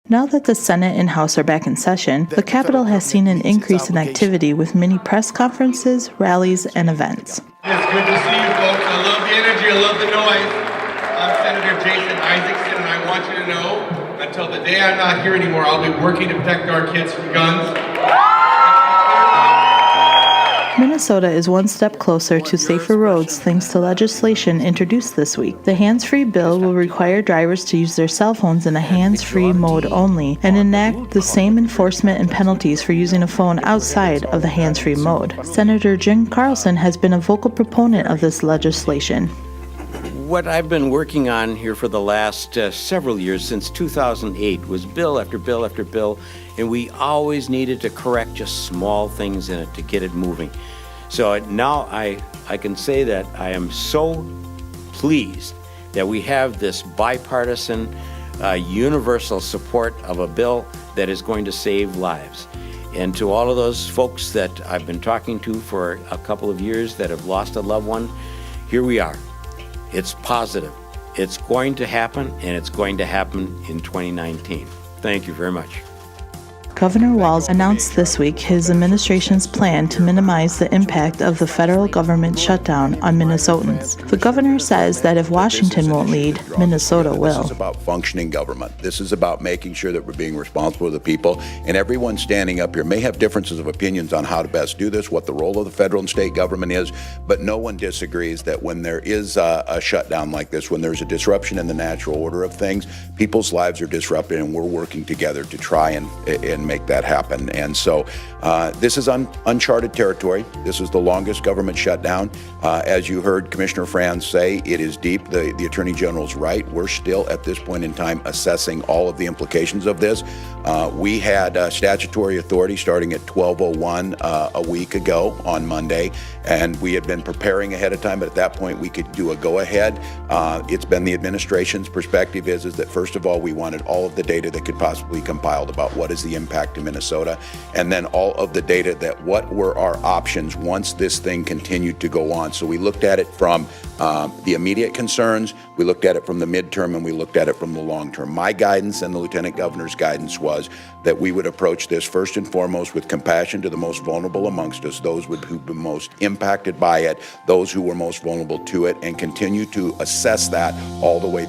Now that the Senate and House are back in session, the Capitol has seen an increase in activity with many press conferences, rallies, and events. It's good to see you folks. I love the energy. I love the noise. I'm Senator Jason Isaacson, and I want you to know, until the day I'm not here anymore, I'll be working to protect our kids from guns. Minnesota is one step closer to safer roads thanks to legislation introduced this week. The hands-free bill will require drivers to use their cell phones in a hands-free mode only and enact the same enforcement and penalties for using a phone outside of the hands-free mode. Senator Jim Carlson has been a vocal proponent of this legislation. What I've been working on here for the last several years, since 2008, was bill after bill after bill, and we always needed to correct just small things in it to get it moving. So now I can say that I am so pleased that we have this bipartisan, universal support of a bill that is going to save lives. And to all of those folks that I've been talking to for a couple of years that have lost a loved one, here we are. It's positive. It's going to happen, and it's going to happen in 2019. Thank you very much. Governor Walz announced this week his administration's plan to minimize the impact of the federal government shutdown on Minnesotans. The governor says that if Washington won't lead, Minnesota will. This is about functioning government. This is about making sure that we're being responsible to the people. And everyone standing up here may have differences of opinions on how to best do this, what the role of the federal and state government is, but no one disagrees that when there is a shutdown like this, when there's a disruption in the natural order of things, people's lives are disrupted, and we're working together to try and make that happen. And so this is uncharted territory. This is the longest government shutdown. As you heard Commissioner Franz say, it is deep. The Attorney General's right. We're still at this point in time assessing all of the implications of this. We had statutory authority starting at 12:01 a week ago on Monday, and we had been preparing ahead of time, but at that point we could do a go-ahead. It's been the administration's perspective is that first of all, we wanted all of the data that could possibly be compiled about what is the impact to Minnesota, and then all of the data that what were our options once this thing continued to go on. So we looked at it from the immediate concerns, we looked at it from the midterm, and we looked at it from the long term. My guidance and the Lieutenant Governor's guidance was that we would approach this first and foremost with compassion to the most vulnerable amongst us, those who've been most impacted by it, those who were most vulnerable to it, and continue to assess that all the way